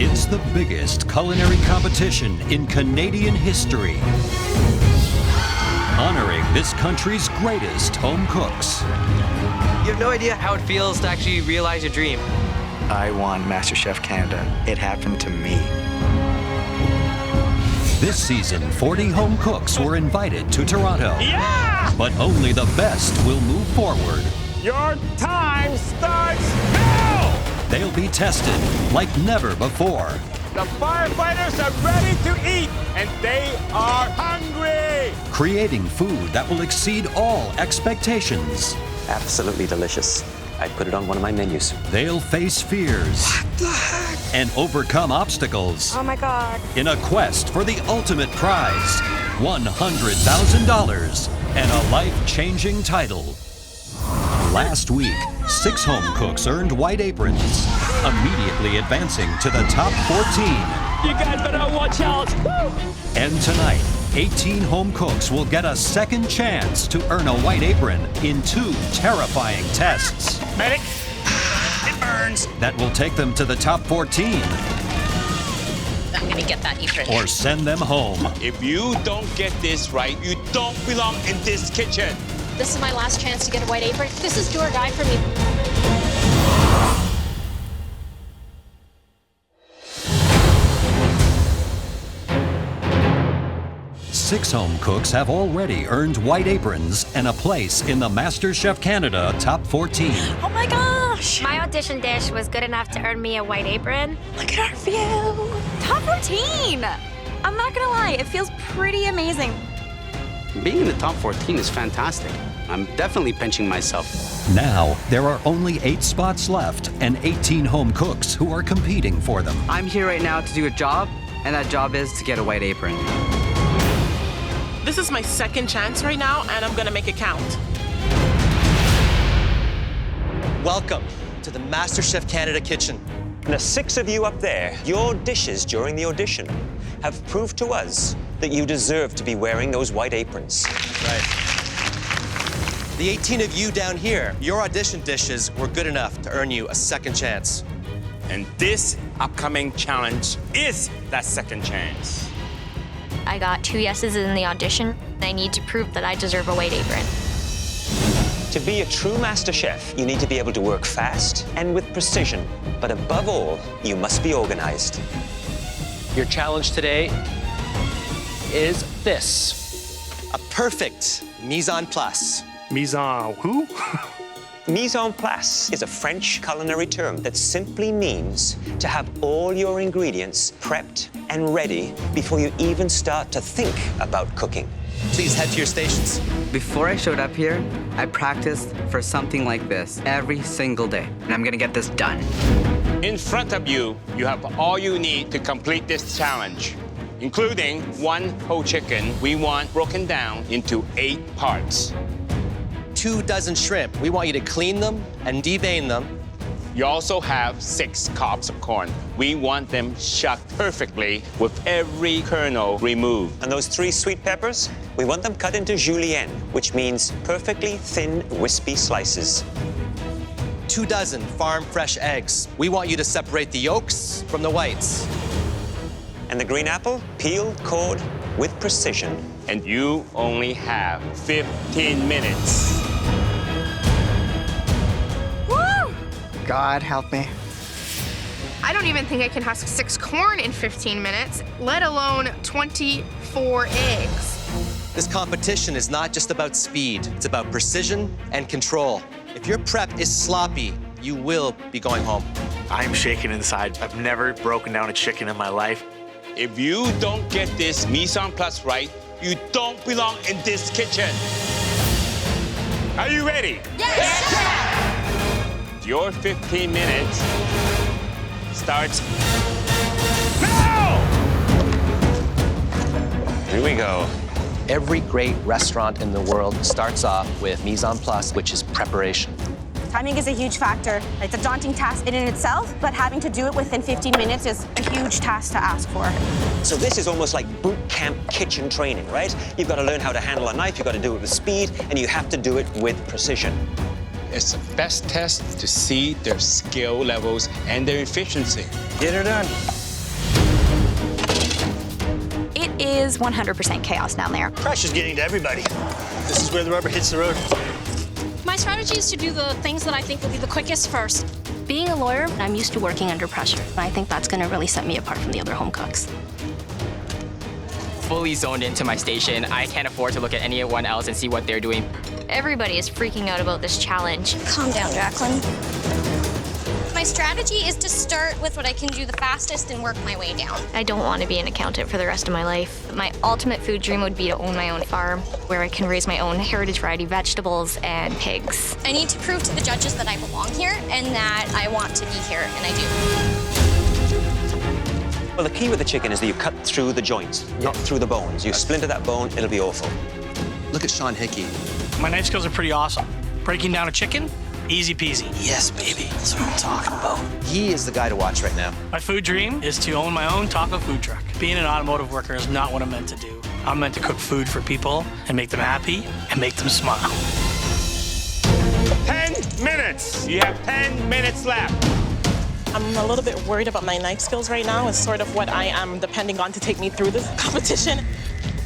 It's the biggest culinary competition in Canadian history, honoring this country's greatest home cooks. You have no idea how it feels to actually realize your dream. I won MasterChef Canada. It happened to me. This season, 40 home cooks were invited to Toronto. Yeah! But only the best will move forward. Your time starts now! They'll be tested like never before. The firefighters are ready to eat, and they are hungry! Creating food that will exceed all expectations. Absolutely delicious. I put it on one of my menus. They'll face fears. What the heck? And overcome obstacles. Oh my God. In a quest for the ultimate prize, $100,000 and a life-changing title. Last week, 6 home cooks earned white aprons, immediately advancing to the top 14. You guys better watch out! Woo! And tonight, 18 home cooks will get a second chance to earn a white apron in 2 terrifying tests. Medic! It burns. That will take them to the top 14 I'm gonna get that apron. or send them home. If you don't get this right, you don't belong in this kitchen. This is my last chance to get a white apron. This is do or die for me. 6 home cooks have already earned white aprons and a place in the MasterChef Canada top 14. Oh my gosh! My audition dish was good enough to earn me a white apron. Look at our view. Top 14! I'm not gonna lie, it feels pretty amazing. Being in the top 14 is fantastic. I'm definitely pinching myself. Now, there are only 8 spots left and 18 home cooks who are competing for them. I'm here right now to do a job, and that job is to get a white apron. This is my second chance right now, and I'm gonna make it count. Welcome to the MasterChef Canada kitchen. And the 6 of you up there, your dishes during the audition have proved to us that you deserve to be wearing those white aprons. Right. The 18 of you down here, your audition dishes were good enough to earn you a second chance. And this upcoming challenge is that second chance. I got 2 yeses in the audition. I need to prove that I deserve a white apron. To be a true master chef, you need to be able to work fast and with precision. But above all, you must be organized. Your challenge today is this. A perfect mise en place. Mise en who? Mise en place is a French culinary term that simply means to have all your ingredients prepped and ready before you even start to think about cooking. Please head to your stations. Before I showed up here, I practiced for something like this every single day, and I'm gonna get this done. In front of you, you have all you need to complete this challenge, including 1 whole chicken we want broken down into 8 parts. 2 dozen shrimp. We want you to clean them and devein them. You also have 6 cobs of corn. We want them shucked perfectly with every kernel removed. And those 3 sweet peppers, we want them cut into julienne, which means perfectly thin, wispy slices. 2 dozen farm fresh eggs. We want you to separate the yolks from the whites. And the green apple, peeled, cored with precision. And you only have 15 minutes. Woo! God help me. I don't even think I can husk 6 corn in 15 minutes, let alone 24 eggs. This competition is not just about speed. It's about precision and control. If your prep is sloppy, you will be going home. I'm shaking inside. I've never broken down a chicken in my life. If you don't get this mise en place right, you don't belong in this kitchen. Are you ready? Yes, sir! Your 15 minutes starts now! Here we go. Every great restaurant in the world starts off with mise en place, which is preparation. Timing is a huge factor. It's a daunting task in itself, but having to do it within 15 minutes is a huge task to ask for. So this is almost like boot camp kitchen training, right? You've got to learn how to handle a knife, you've got to do it with speed, and you have to do it with precision. It's the best test to see their skill levels and their efficiency. Get her done. is 100% chaos down there. Pressure's getting to everybody. This is where the rubber hits the road. My strategy is to do the things that I think will be the quickest first. Being a lawyer, I'm used to working under pressure. I think that's going to really set me apart from the other home cooks. Fully zoned into my station. I can't afford to look at anyone else and see what they're doing. Everybody is freaking out about this challenge. Calm down, Jacqueline. My strategy is to start with what I can do the fastest and work my way down. I don't want to be an accountant for the rest of my life. My ultimate food dream would be to own my own farm, where I can raise my own heritage variety vegetables and pigs. I need to prove to the judges that I belong here and that I want to be here, and I do. Well, the key with the chicken is that you cut through the joints, not through the bones. You splinter that bone, it'll be awful. Look at Sean Hickey. My knife skills are pretty awesome. Breaking down a chicken, easy peasy. Yes, baby. That's what I'm talking about. He is the guy to watch right now. My food dream is to own my own taco food truck. Being an automotive worker is not what I'm meant to do. I'm meant to cook food for people and make them happy and make them smile. 10 minutes. You have 10 minutes left. I'm a little bit worried about my knife skills right now. It's sort of what I am depending on to take me through this competition.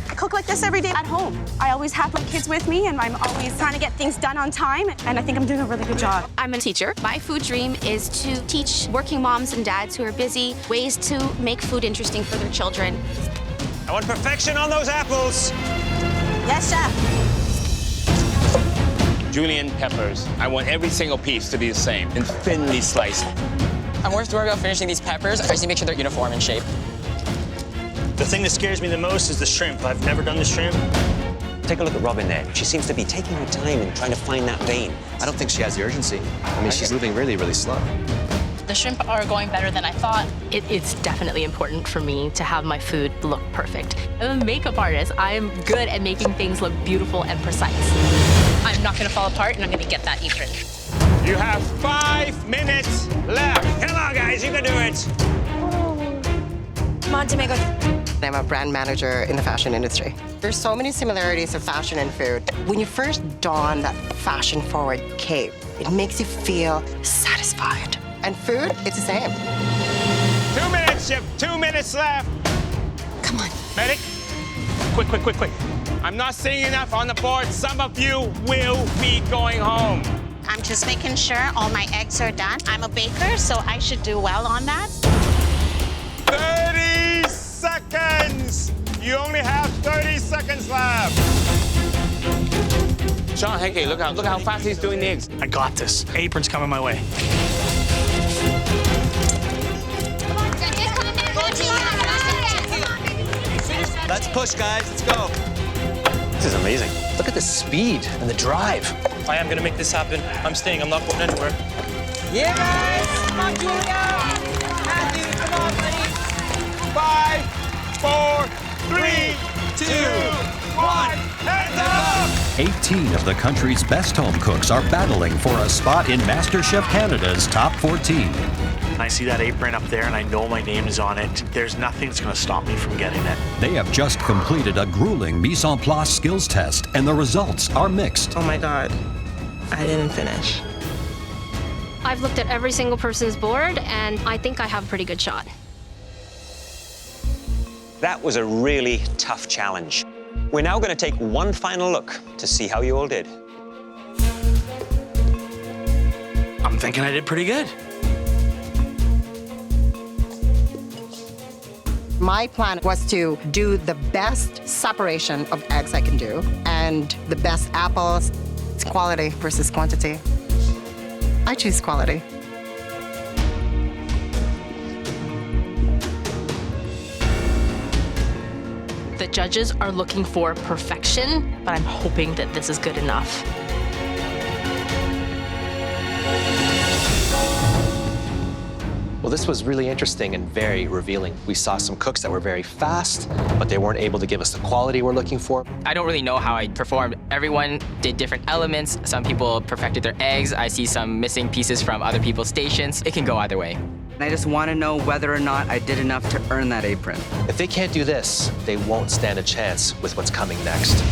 I cook like this every day at home. I always have my kids with me, and I'm always trying to get things done on time, and I think I'm doing a really good job. I'm a teacher. My food dream is to teach working moms and dads who are busy ways to make food interesting for their children. I want perfection on those apples. Yes, chef. Julienne peppers. I want every single piece to be the same and thinly sliced. I'm more worried about finishing these peppers. I just need to make sure they're uniform in shape. The thing that scares me the most is the shrimp. I've never done the shrimp. Take a look at Robin there. She seems to be taking her time and trying to find that vein. I don't think she has the urgency. I mean, she's moving really, really slow. The shrimp are going better than I thought. It's definitely important for me to have my food look perfect. I'm a makeup artist. I'm good at making things look beautiful and precise. I'm not going to fall apart, and I'm going to get that apron. You have 5 minutes left. Come on, guys, you can do it. Come on, Domingo. I'm a brand manager in the fashion industry. There's so many similarities of fashion and food. When you first don that fashion-forward cape, it makes you feel satisfied. And food, it's the same. 2 minutes, you have 2 minutes left. Come on. Medic, quick. I'm not seeing enough on the board. Some of you will be going home. I'm just making sure all my eggs are done. I'm a baker, so I should do well on that. 30 seconds. You only have 30 seconds left. Sean Hickey, look how fast he's doing the eggs. I got this. Apron's coming my way. Let's push, guys. Let's go. This is amazing. Look at the speed and the drive. I am going to make this happen. I'm staying. I'm not going anywhere. Yeah, guys! Come on, Julia! Matthew, come on, buddy! 5, 4, 3, 2, 1, hands up! 18 of the country's best home cooks are battling for a spot in MasterChef Canada's top 14. I see that apron up there, and I know my name is on it. There's nothing that's going to stop me from getting it. They have just completed a grueling mise en place skills test, and the results are mixed. Oh my God, I didn't finish. I've looked at every single person's board, and I think I have a pretty good shot. That was a really tough challenge. We're now going to take one final look to see how you all did. I'm thinking I did pretty good. My plan was to do the best separation of eggs I can do and the best apples. It's quality versus quantity. I choose quality. The judges are looking for perfection, but I'm hoping that this is good enough. Well, this was really interesting and very revealing. We saw some cooks that were very fast, but they weren't able to give us the quality we're looking for. I don't really know how I performed. Everyone did different elements. Some people perfected their eggs. I see some missing pieces from other people's stations. It can go either way. And I just want to know whether or not I did enough to earn that apron. If they can't do this, they won't stand a chance with what's coming next.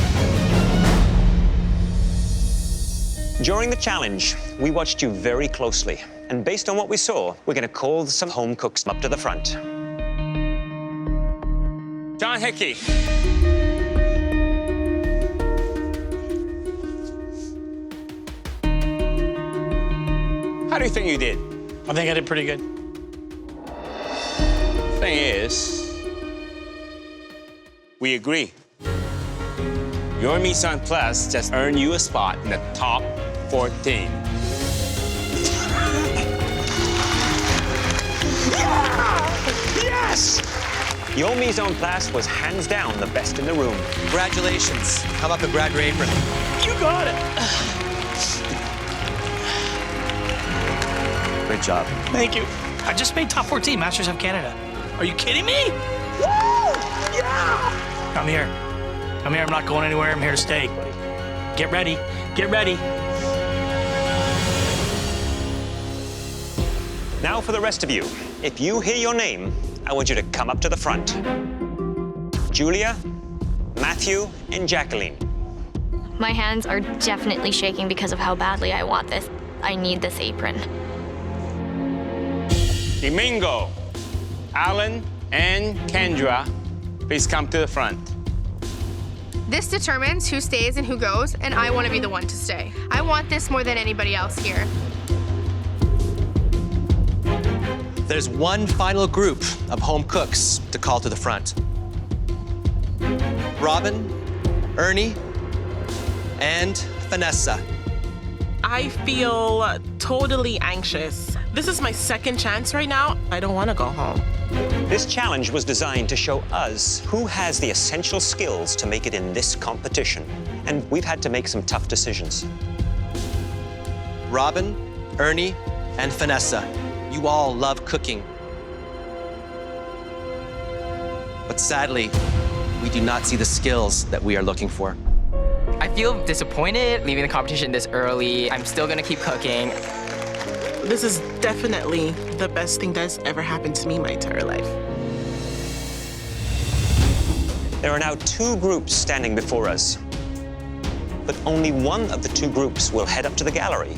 During the challenge, we watched you very closely. And based on what we saw, we're going to call some home cooks up to the front. John Hickey. How do you think you did? I think I did pretty good. Thing is, we agree. Your Mise en place just earned you a spot in the top 14. Yes! Your mise en place was hands down the best in the room. Congratulations. Come up and grab your apron. You got it. Great job. Thank you. I just made top 14 MasterChef Canada. Are you kidding me? Woo! Yeah! I'm here. I'm here. I'm not going anywhere. I'm here to stay. Get ready. Get ready. Now for the rest of you. If you hear your name, I want you to come up to the front. Julia, Matthew, and Jacqueline. My hands are definitely shaking because of how badly I want this. I need this apron. Domingo, Alan, and Kendra, please come to the front. This determines who stays and who goes, and I want to be the one to stay. I want this more than anybody else here. There's one final group of home cooks to call to the front. Robin, Ernie, and Vanessa. I feel totally anxious. This is my second chance right now. I don't want to go home. This challenge was designed to show us who has the essential skills to make it in this competition. And we've had to make some tough decisions. Robin, Ernie, and Vanessa, you all love cooking. But sadly, we do not see the skills that we are looking for. I feel disappointed leaving the competition this early. I'm still gonna keep cooking. This is definitely the best thing that's ever happened to me my entire life. There are now 2 groups standing before us. But only one of the 2 groups will head up to the gallery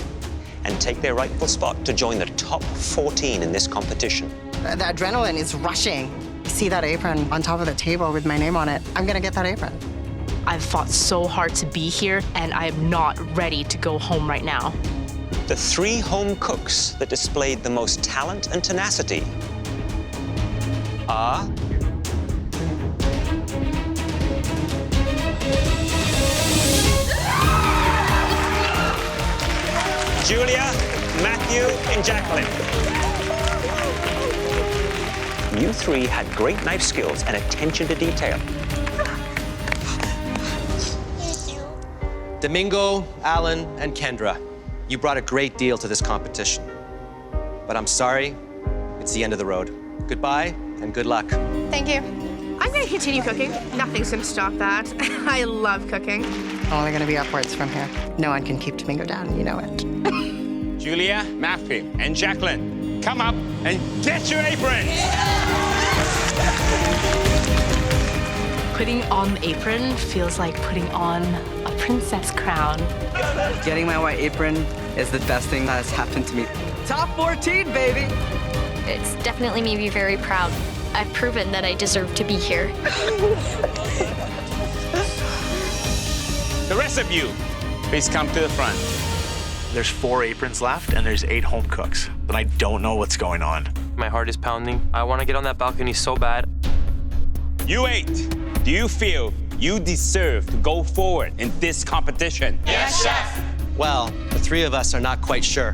and take their rightful spot to join the top 14 in this competition. The adrenaline is rushing. See that apron on top of the table with my name on it. I'm gonna get that apron. I've fought so hard to be here, and I am not ready to go home right now. The 3 home cooks that displayed the most talent and tenacity are Julia, Matthew, and Jacqueline. You 3 had great knife skills and attention to detail. Domingo, Alan, and Kendra, you brought a great deal to this competition. But I'm sorry, it's the end of the road. Goodbye and good luck. Thank you. I'm going to continue cooking. Nothing's going to stop that. I love cooking. Only gonna be upwards from here. No one can keep Domingo down, you know it. Julia, Matthew, and Jacqueline, come up and get your aprons. Putting on the apron feels like putting on a princess crown. Getting my white apron is the best thing that has happened to me. Top 14, baby! It's definitely made me very proud. I've proven that I deserve to be here. The rest of you, please come to the front. There's 4 aprons left, and there's 8 home cooks, but I don't know what's going on. My heart is pounding. I want to get on that balcony so bad. You 8, do you feel you deserve to go forward in this competition? Yes, chef. Well, the 3 of us are not quite sure.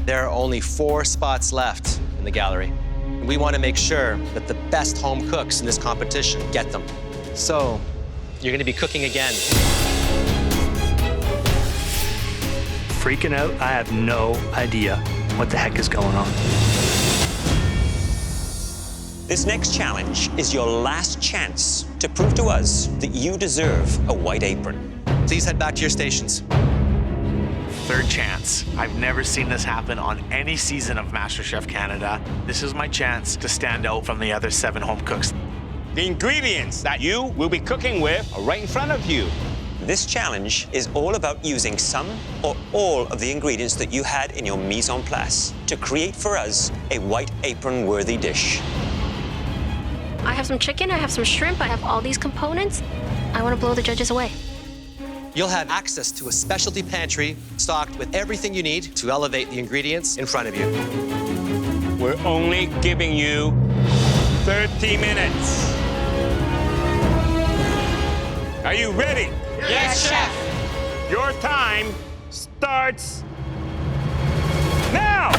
There are only 4 spots left in the gallery. And we want to make sure that the best home cooks in this competition get them. So, you're going to be cooking again. Freaking out. I have no idea what the heck is going on. This next challenge is your last chance to prove to us that you deserve a white apron. Please head back to your stations. 3rd chance. I've never seen this happen on any season of MasterChef Canada. This is my chance to stand out from the other 7 home cooks. The ingredients that you will be cooking with are right in front of you. This challenge is all about using some or all of the ingredients that you had in your mise en place to create for us a white apron-worthy dish. I have some chicken, I have some shrimp, I have all these components. I want to blow the judges away. You'll have access to a specialty pantry stocked with everything you need to elevate the ingredients in front of you. We're only giving you 30 minutes. Are you ready? Yes, Chef. Your time starts now!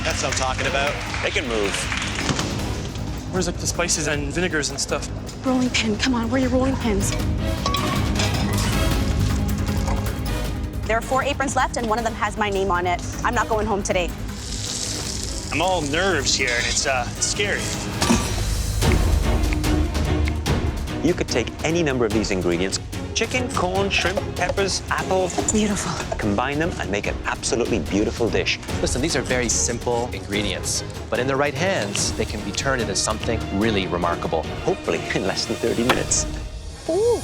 That's what I'm talking about. They can move. Where's like the spices and vinegars and stuff? Rolling pin, come on, where are your rolling pins? There are 4 aprons left, and one of them has my name on it. I'm not going home today. I'm all nerves here, and it's scary. You could take any number of these ingredients, chicken, corn, shrimp, peppers, apples. Beautiful. Combine them and make an absolutely beautiful dish. Listen, these are very simple ingredients, but in the right hands, they can be turned into something really remarkable. Hopefully in less than 30 minutes. Ooh.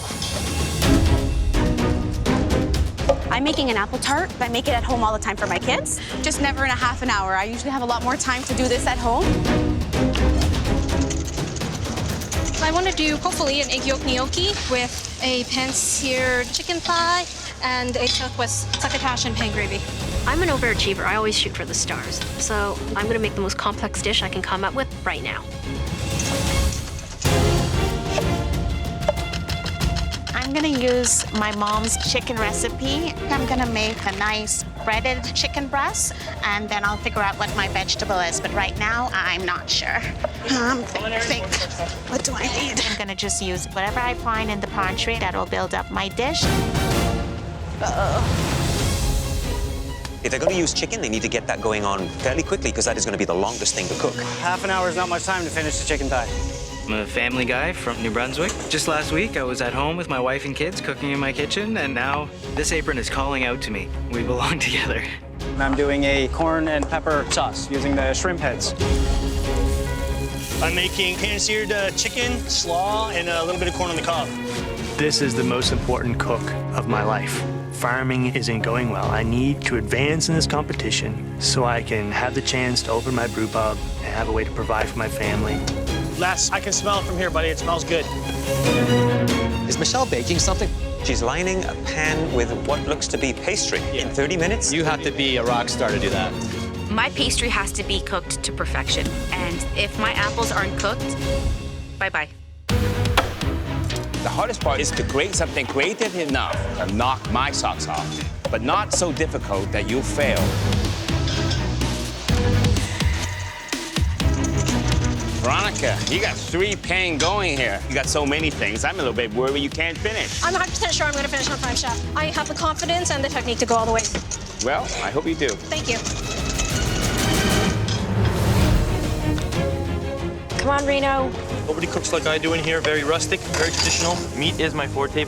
I'm making an apple tart. I make it at home all the time for my kids. Just never in a half an hour. I usually have a lot more time to do this at home. I want to do, hopefully, an egg yolk gnocchi with a pan-seared chicken thigh and a Southwest succotash and pan gravy. I'm an overachiever. I always shoot for the stars. So I'm going to make the most complex dish I can come up with right now. I'm gonna use my mom's chicken recipe. I'm gonna make a nice breaded chicken breast, and then I'll figure out what my vegetable is. But right now, I'm not sure. Think, what do I need? I'm gonna just use whatever I find in the pantry that will build up my dish. If they're going to use chicken, they need to get that going on fairly quickly because that is going to be the longest thing to cook. Half an hour is not much time to finish the chicken thigh. I'm a family guy from New Brunswick. Just last week, I was at home with my wife and kids cooking in my kitchen, and now this apron is calling out to me. We belong together. I'm doing a corn and pepper sauce using the shrimp heads. I'm making pan-seared chicken, slaw, and a little bit of corn on the cob. This is the most important cook of my life. Farming isn't going well. I need to advance in this competition so I can have the chance to open my brew pub and have a way to provide for my family. Les, I can smell it from here, buddy. It smells good. Is Michelle baking something? She's lining a pan with what looks to be pastry in 30 minutes. You have to be a rock star to do that. My pastry has to be cooked to perfection. And if my apples aren't cooked, bye-bye. The hardest part is to create something creative enough to knock my socks off, but not so difficult that you'll fail. Veronica, you got 3 pan going here. You got so many things. I'm a little bit worried you can't finish. I'm 100% sure I'm going to finish on time, Chef. I have the confidence and the technique to go all the way. Well, I hope you do. Thank you. Come on, Reno. Nobody cooks like I do in here. Very rustic, very traditional. Meat is my forte.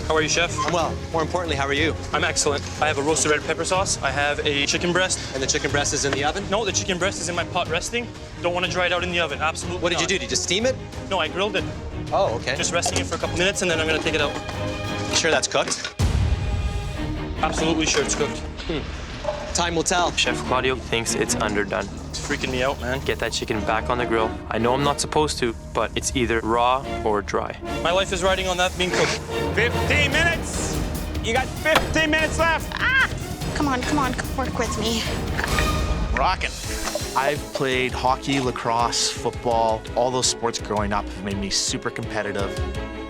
How are you, Chef? I'm well. More importantly, how are you? I'm excellent. I have a roasted red pepper sauce. I have a chicken breast. And the chicken breast is in the oven? No, the chicken breast is in my pot resting. Don't want to dry it out in the oven. Absolutely What did you not. do? Did you just steam it? No, I grilled it. Oh, okay. Just resting it for a couple minutes, and then I'm going to take it out. You sure that's cooked? Absolutely sure it's cooked. Time will tell. Chef Claudio thinks it's underdone. It's freaking me out, man. Get that chicken back on the grill. I know I'm not supposed to, but it's either raw or dry. My life is riding on that being cooked. 15 minutes! You got 15 minutes left! Ah! Come on, work with me. Rockin'. I've played hockey, lacrosse, football. All those sports growing up have made me super competitive.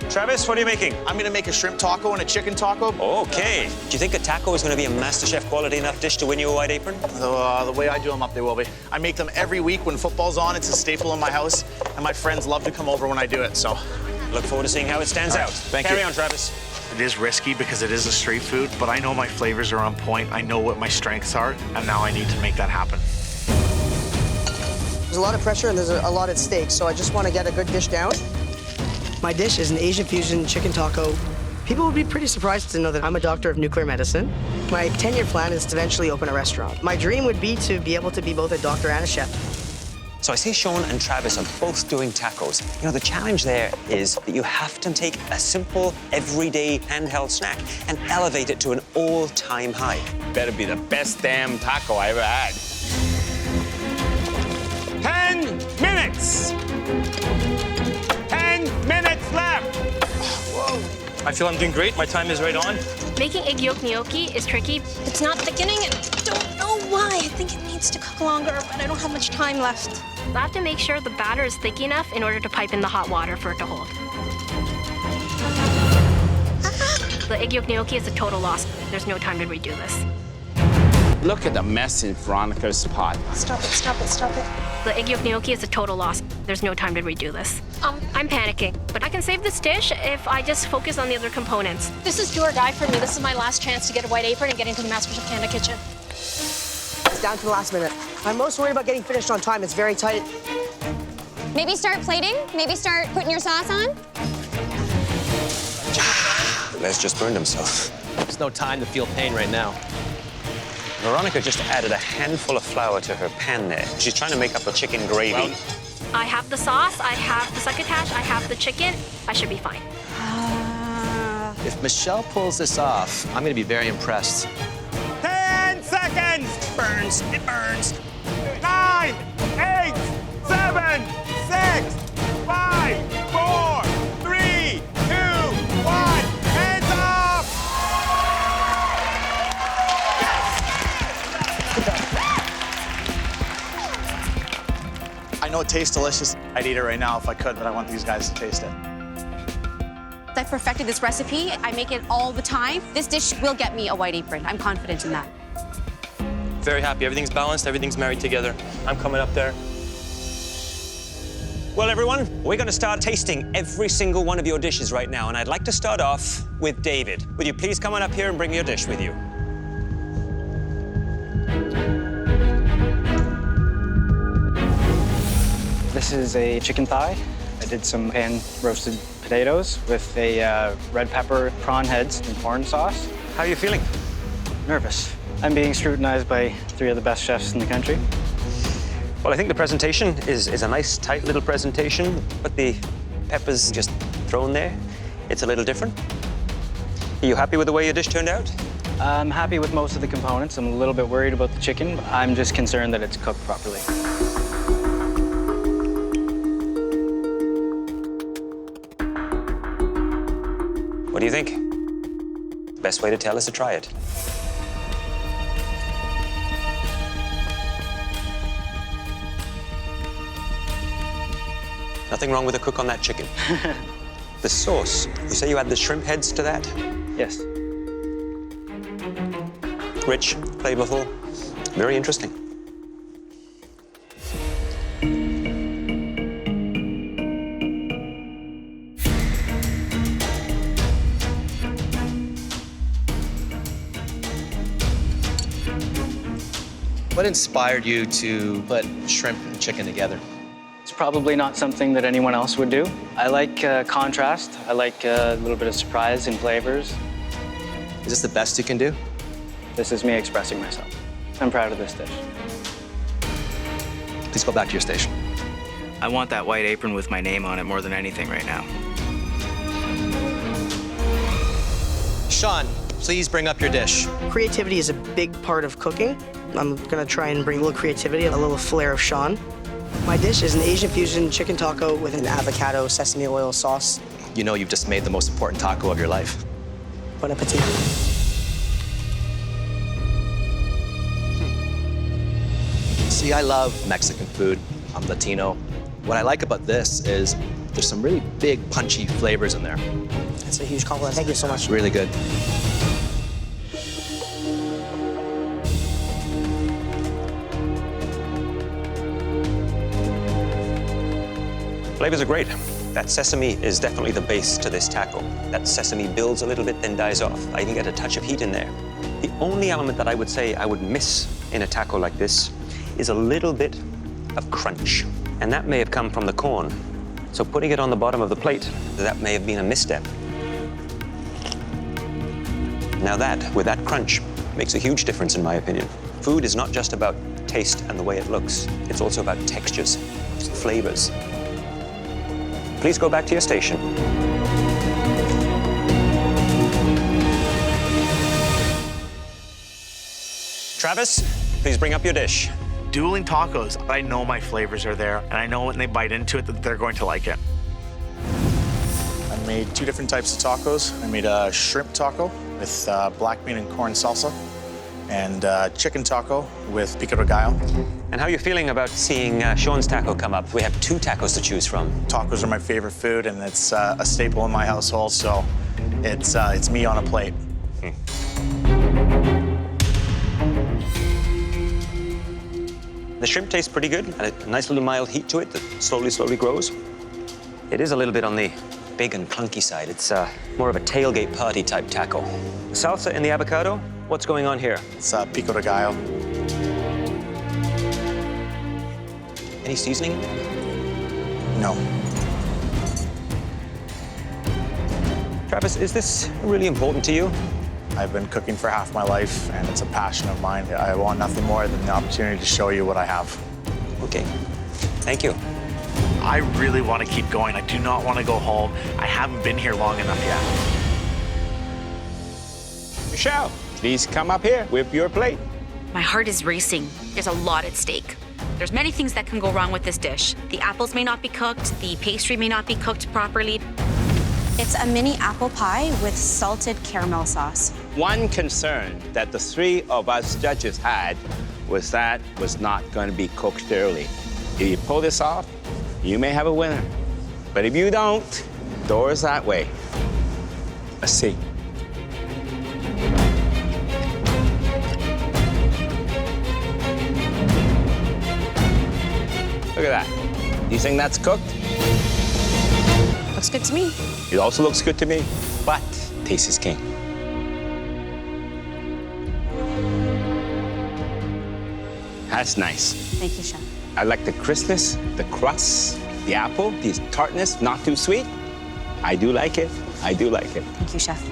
Travis, what are you making? I'm gonna make a shrimp taco and a chicken taco. Okay. Do you think a taco is going to be a MasterChef quality enough dish to win you a white apron? The way I do them up, they will be. I make them every week when football's on. It's a staple in my house, and my friends love to come over when I do it, so. Look forward to seeing how it stands out. Carry on, Travis. It is risky because it is a street food, but I know my flavors are on point. I know what my strengths are, and now I need to make that happen. There's a lot of pressure and there's a lot at stake, so I just want to get a good dish down. My dish is an Asian fusion chicken taco. People would be pretty surprised to know that I'm a doctor of nuclear medicine. My 10-year plan is to eventually open a restaurant. My dream would be to be able to be both a doctor and a chef. So I see Sean and Travis are both doing tacos. You know, the challenge there is that you have to take a simple, everyday handheld snack and elevate it to an all-time high. Better be the best damn taco I ever had. 10 minutes. 10 minutes left. Whoa. I feel I'm doing great. My time is right on. Making egg yolk gnocchi is tricky. It's not thickening, and I don't know why. I think it needs to cook longer, but I don't have much time left. I have to make sure the batter is thick enough in order to pipe in the hot water for it to hold. The egg yolk gnocchi is a total loss. There's no time to redo this. Look at the mess in Veronica's pot. Stop it, stop it, stop it. The egg yolk gnocchi is a total loss. There's no time to redo this. I'm panicking, but I can save this dish if I just focus on the other components. This is do or die for me. This is my last chance to get a white apron and get into the MasterChef Canada kitchen. It's down to the last minute. I'm most worried about getting finished on time. It's very tight. Maybe start plating? Maybe start putting your sauce on? Les just burned himself. There's no time to feel pain right now. Veronica just added a handful of flour to her pan there. She's trying to make up a chicken gravy. I have the sauce, I have the succotash, I have the chicken. I should be fine. If Michelle pulls this off, I'm gonna be very impressed. 10 seconds. Burns, it burns. 9, 8, 7, 6, 5, 4, 3, 2, 1. Hands up! I know it tastes delicious. I'd eat it right now if I could, but I want these guys to taste it. I perfected this recipe. I make it all the time. This dish will get me a white apron. I'm confident in that. Very happy. Everything's balanced. Everything's married together. I'm coming up there. Well, everyone, we're going to start tasting every single one of your dishes right now, and I'd like to start off with David. Would you please come on up here and bring your dish with you? This is a chicken thigh. I did some pan-roasted potatoes with a red pepper, prawn heads, and corn sauce. How are you feeling? Nervous. I'm being scrutinized by 3 of the best chefs in the country. Well, I think the presentation is a nice, tight little presentation, but the peppers just thrown there, it's a little different. Are you happy with the way your dish turned out? I'm happy with most of the components. I'm a little bit worried about the chicken. I'm just concerned that it's cooked properly. What do you think? The best way to tell is to try it. Nothing wrong with a cook on that chicken. The sauce, you say you add the shrimp heads to that? Yes. Rich, flavorful, very interesting. What inspired you to put shrimp and chicken together? It's probably not something that anyone else would do. I like contrast. I like a little bit of surprise in flavors. Is this the best you can do? This is me expressing myself. I'm proud of this dish. Please go back to your station. I want that white apron with my name on it more than anything right now. Sean, please bring up your dish. Creativity is a big part of cooking. I'm gonna try and bring a little creativity, a little flair of Sean. My dish is an Asian fusion chicken taco with an avocado sesame oil sauce. You know you've just made the most important taco of your life. Bon appetit. See, I love Mexican food. I'm Latino. What I like about this is there's some really big, punchy flavors in there. That's a huge compliment. Thank you so much. Really good. Flavors are great. That sesame is definitely the base to this taco. That sesame builds a little bit, then dies off. I even get a touch of heat in there. The only element that I would say I would miss in a taco like this is a little bit of crunch. And that may have come from the corn. So putting it on the bottom of the plate, that may have been a misstep. Now that, with that crunch, makes a huge difference in my opinion. Food is not just about taste and the way it looks. It's also about textures, flavors. Please go back to your station. Travis, please bring up your dish. dueling tacos. I know my flavors are there, and I know when they bite into it that they're going to like it. I made 2 different types of tacos. I made a shrimp taco with black bean and corn salsa, and chicken taco with pico de gallo. And how are you feeling about seeing Sean's taco come up? We have 2 tacos to choose from. Tacos are my favorite food, and it's a staple in my household, so it's me on a plate. The shrimp tastes pretty good, and a nice little mild heat to it that slowly grows. It is a little bit on the big and clunky side. It's more of a tailgate party type taco. The salsa and the avocado, what's going on here? It's pico de gallo. Any seasoning? No. Travis, is this really important to you? I've been cooking for half my life, and it's a passion of mine. I want nothing more than the opportunity to show you what I have. Okay, thank you. I really want to keep going. I do not want to go home. I haven't been here long enough yet. Michelle, please come up here with your plate. My heart is racing. There's a lot at stake. There's many things that can go wrong with this dish. The apples may not be cooked, the pastry may not be cooked properly. It's a mini apple pie with salted caramel sauce. One concern that the 3 of us judges had was that was not going to be cooked thoroughly. If you pull this off, you may have a winner. But if you don't, door's that way. Let's see. Look at that. Do you think that's cooked? Looks good to me. It also looks good to me, but taste is king. That's nice. Thank you, Chef. I like the crispness, the crust, the apple, the tartness, not too sweet. I do like it. I do like it. Thank you, Chef.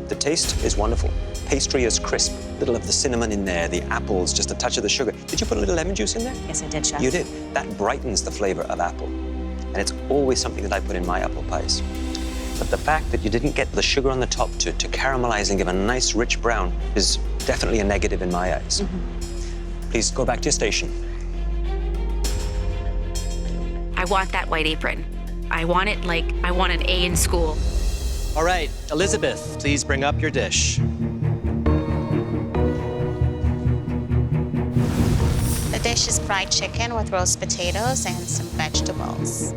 The taste is wonderful. Pastry is crisp, a little of the cinnamon in there, the apples, just a touch of the sugar. Did you put a little lemon juice in there? Yes, I did, Chef. You did. That brightens the flavor of apple. And it's always something that I put in my apple pies. But the fact that you didn't get the sugar on the top to caramelize and give a nice rich brown is definitely a negative in my eyes. Please go back to your station. I want that white apron. I want it like I want an A in school. All right, Elizabeth, please bring up your dish. The dish is fried chicken with roast potatoes and some vegetables.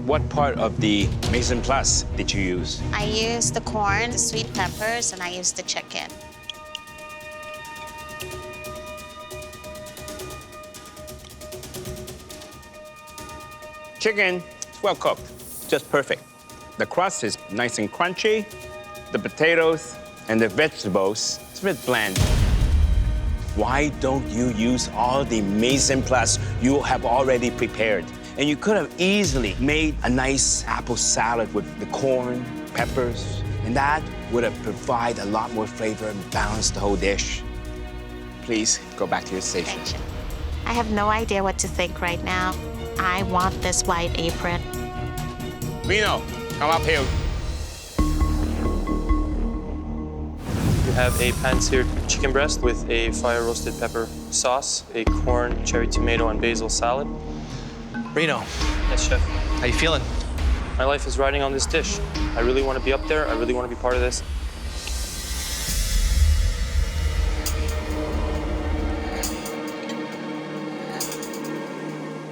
What part of the mise en place did you use? I used the corn, the sweet peppers, and I used the chicken. Chicken is well cooked, just perfect. The crust is nice and crunchy. The potatoes and the vegetables, it's a bit bland. Why don't you use all the mise en place you have already prepared? And you could have easily made a nice apple salad with the corn, peppers, and that would have provided a lot more flavor and balanced the whole dish. Please go back to your station. Thank you. I have no idea what to think right now. I want this white apron. Reno, come up here. You have a pan-seared chicken breast with a fire-roasted pepper sauce, a corn, cherry tomato, and basil salad. Reno. Yes, Chef. How you feeling? My life is riding on this dish. I really want to be up there. I really want to be part of this.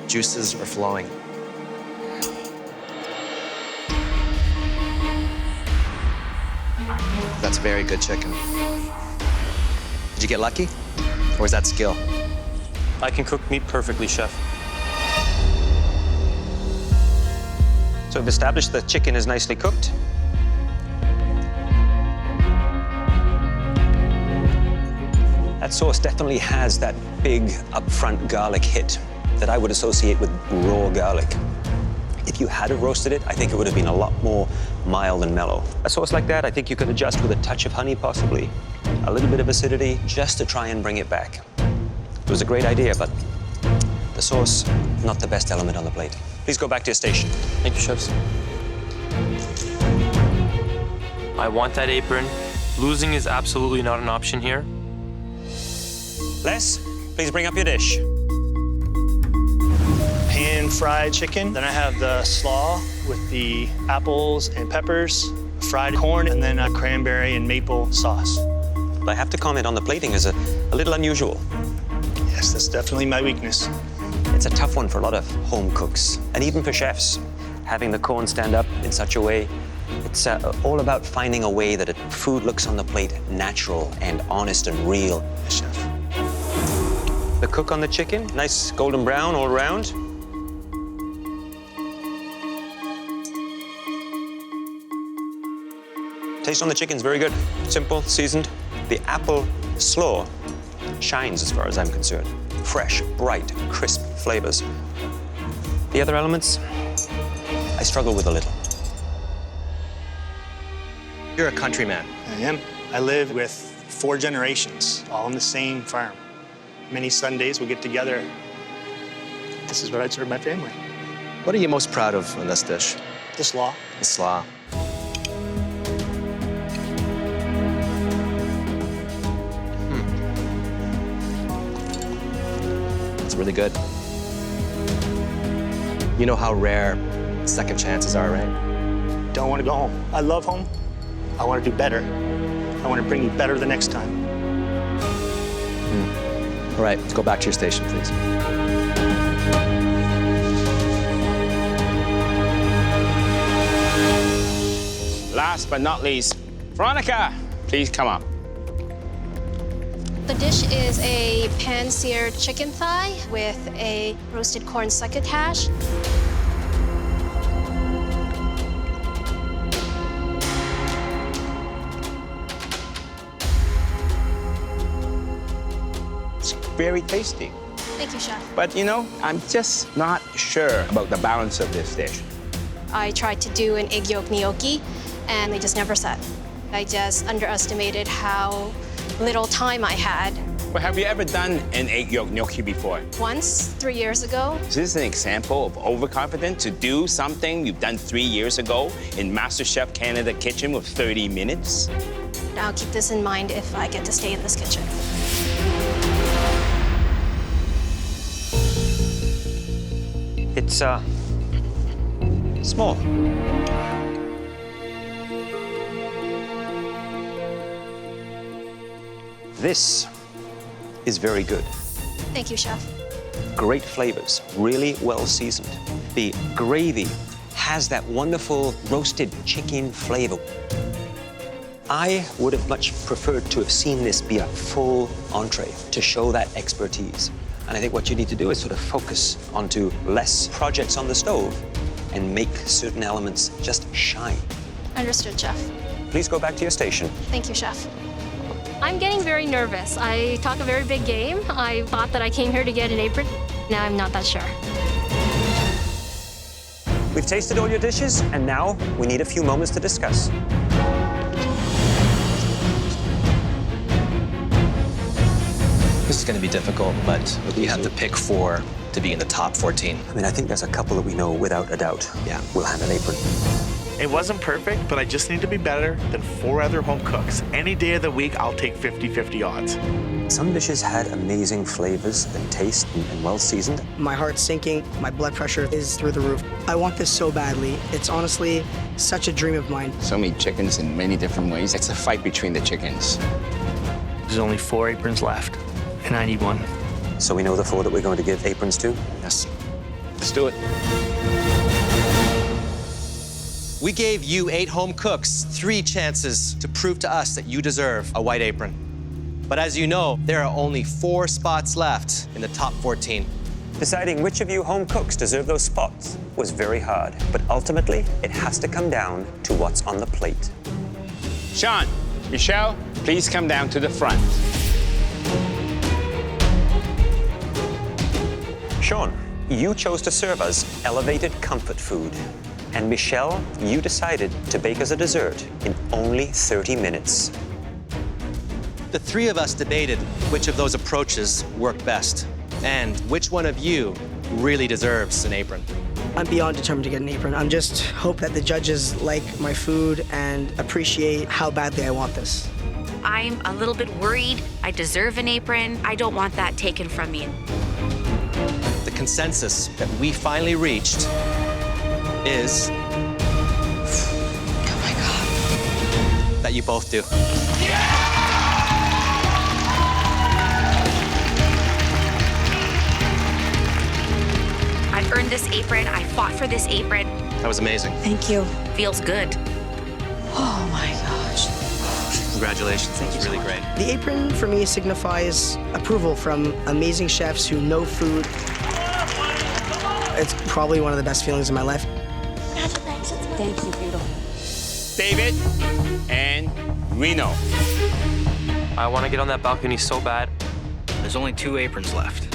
Juices are flowing. That's very good chicken. Did you get lucky? Or is that skill? I can cook meat perfectly, Chef. So we've established the chicken is nicely cooked. That sauce definitely has that big upfront garlic hit that I would associate with raw garlic. If you had have roasted it, I think it would have been a lot more mild and mellow. A sauce like that, I think you could adjust with a touch of honey, possibly. A little bit of acidity, just to try and bring it back. It was a great idea, but the sauce, not the best element on the plate. Please go back to your station. Thank you, chefs. I want that apron. Losing is absolutely not an option here. Les, please bring up your dish. Pan-fried chicken. Then I have the slaw with the apples and peppers, fried corn, and then a cranberry and maple sauce. I have to comment on the plating is a little unusual. Yes, that's definitely my weakness. It's a tough one for a lot of home cooks, and even for chefs. Having the corn stand up in such a way, it's all about finding a way that food looks on the plate natural and honest and real. Yes, chef. The cook on the chicken, nice golden brown all around. Taste on the chicken's very good. Simple, seasoned. The apple slaw shines as far as I'm concerned. Fresh, bright, crisp flavors. The other elements, I struggle with a little. You're a countryman. I am. I live with 4 generations, all on the same farm. Many Sundays we'll get together. This is what I'd serve my family. What are you most proud of in this dish? The slaw. The slaw. It's really good. You know how rare second chances are, right? Don't want to go home. I love home. I want to do better. I want to bring you better the next time. All right, go back to your station, please. Last but not least, Veronica, please come up. The dish is a pan-seared chicken thigh with a roasted corn succotash. It's very tasty. Thank you, chef. But you know, I'm just not sure about the balance of this dish. I tried to do an egg yolk gnocchi, and they just never set. I just underestimated how little time I had. Well, have you ever done an egg yolk gnocchi before? Once, 3 years ago. Is this an example of overconfidence to do something you've done 3 years ago in MasterChef Canada kitchen with 30 minutes? I'll keep this in mind if I get to stay in this kitchen. It's, small. This is very good. Thank you, chef. Great flavors, really well seasoned. The gravy has that wonderful roasted chicken flavor. I would have much preferred to have seen this be a full entree to show that expertise. And I think what you need to do is sort of focus onto less projects on the stove and make certain elements just shine. Understood, chef. Please go back to your station. Thank you, chef. I'm getting very nervous. I talk a very big game. I thought that I came here to get an apron. Now I'm not that sure. We've tasted all your dishes, and now we need a few moments to discuss. This is going to be difficult, but we have to pick 4 to be in the top 14. I mean, I think there's a couple that we know without a doubt. Yeah. We'll have an apron. It wasn't perfect, but I just need to be better than 4 other home cooks. Any day of the week, I'll take 50-50 odds. Some dishes had amazing flavors and taste and well seasoned. My heart's sinking, my blood pressure is through the roof. I want this so badly. It's honestly such a dream of mine. So many chickens in many different ways. It's a fight between the chickens. There's only 4 aprons left, and I need 1. So we know the 4 that we're going to give aprons to? Yes. Let's do it. We gave you 8 home cooks 3 chances to prove to us that you deserve a white apron. But as you know, there are only 4 spots left in the top 14. Deciding which of you home cooks deserve those spots was very hard, but ultimately, it has to come down to what's on the plate. Sean, Michelle, please come down to the front. Sean, you chose to serve us elevated comfort food. And Michelle, you decided to bake us a dessert in only 30 minutes. The 3 of us debated which of those approaches worked best and which one of you really deserves an apron. I'm beyond determined to get an apron. I'm just hope that the judges like my food and appreciate how badly I want this. I'm a little bit worried. I deserve an apron. I don't want that taken from me. The consensus that we finally reached is... Oh my God. That you both do. I've earned this apron. I fought for this apron. That was amazing. Thank you. Feels good. Oh my gosh. Congratulations, that was really great. The apron for me signifies approval from amazing chefs who know food. It's probably one of the best feelings in my life. Congratulations. Thank you, beautiful. David and Reno. I want to get on that balcony so bad. There's only 2 aprons left.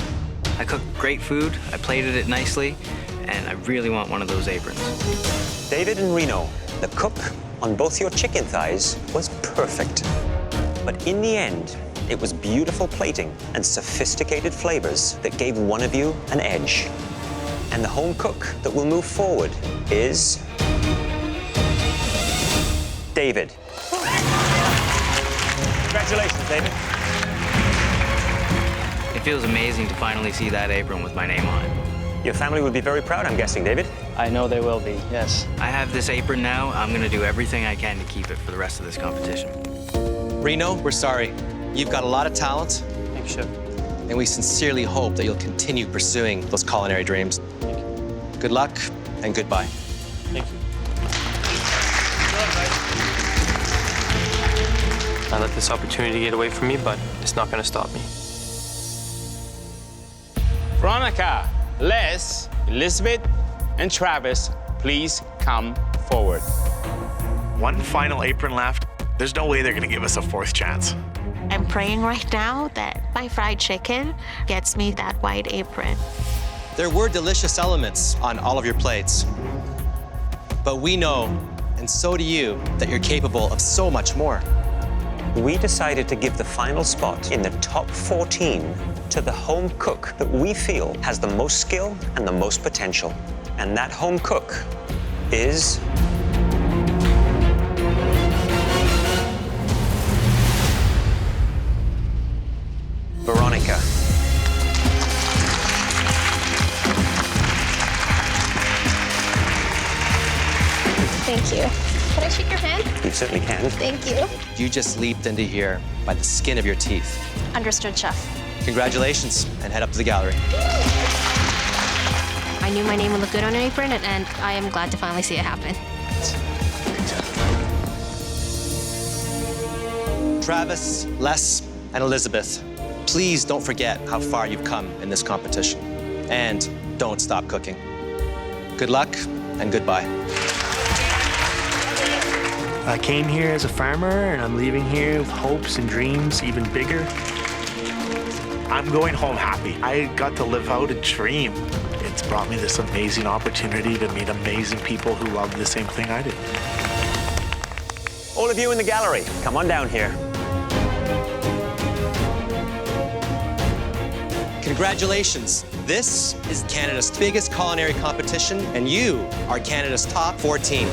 I cooked great food, I plated it nicely, and I really want one of those aprons. David and Reno, the cook on both your chicken thighs was perfect. But in the end, it was beautiful plating and sophisticated flavors that gave one of you an edge. And the home cook that will move forward is... David. Congratulations, David. It feels amazing to finally see that apron with my name on it. Your family would be very proud, I'm guessing, David? I know they will be, yes. I have this apron now. I'm going to do everything I can to keep it for the rest of this competition. Reno, we're sorry. You've got a lot of talent. Thanks, Chef. And we sincerely hope that you'll continue pursuing those culinary dreams. Thank you. Good luck and goodbye. Thank you. I let this opportunity get away from me, but it's not going to stop me. Veronica, Les, Elizabeth, and Travis, please come forward. One final apron left. There's no way they're going to give us a 4th chance. I'm praying right now that my fried chicken gets me that white apron. There were delicious elements on all of your plates. But we know, and so do you, that you're capable of so much more. We decided to give the final spot in the top 14 to the home cook that we feel has the most skill and the most potential. And that home cook is... Veronica. Thank you. Can I shake your hand? You certainly can. Thank you. You just leaped into here by the skin of your teeth. Understood, Chef. Congratulations, and head up to the gallery. I knew my name would look good on an apron, and I am glad to finally see it happen. Travis, Les, and Elizabeth, please don't forget how far you've come in this competition. And don't stop cooking. Good luck, and goodbye. I came here as a farmer, and I'm leaving here with hopes and dreams even bigger. I'm going home happy. I got to live out a dream. It's brought me this amazing opportunity to meet amazing people who love the same thing I do. All of you in the gallery, come on down here. Congratulations. This is Canada's biggest culinary competition, and you are Canada's top 14.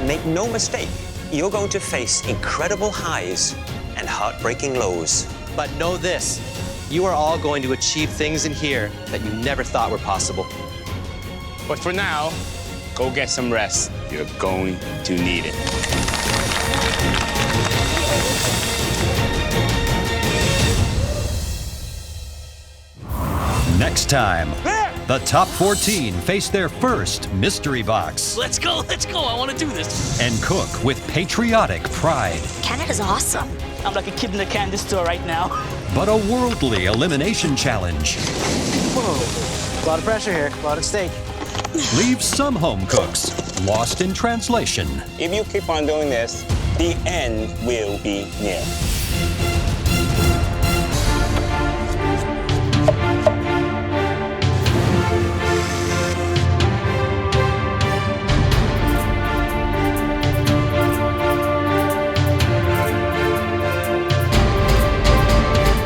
Make no mistake, you're going to face incredible highs and heartbreaking lows. But know this, you are all going to achieve things in here that you never thought were possible. But for now, go get some rest. You're going to need it. Next time, the top 14 face their first mystery box Let's go, I want to do this. and cook with patriotic pride. Canada's awesome. I'm like a kid in the candy store right now. But a worldly elimination challenge Whoa, a lot of pressure here, a lot at stake. leaves some home cooks lost in translation. If you keep on doing this, the end will be near.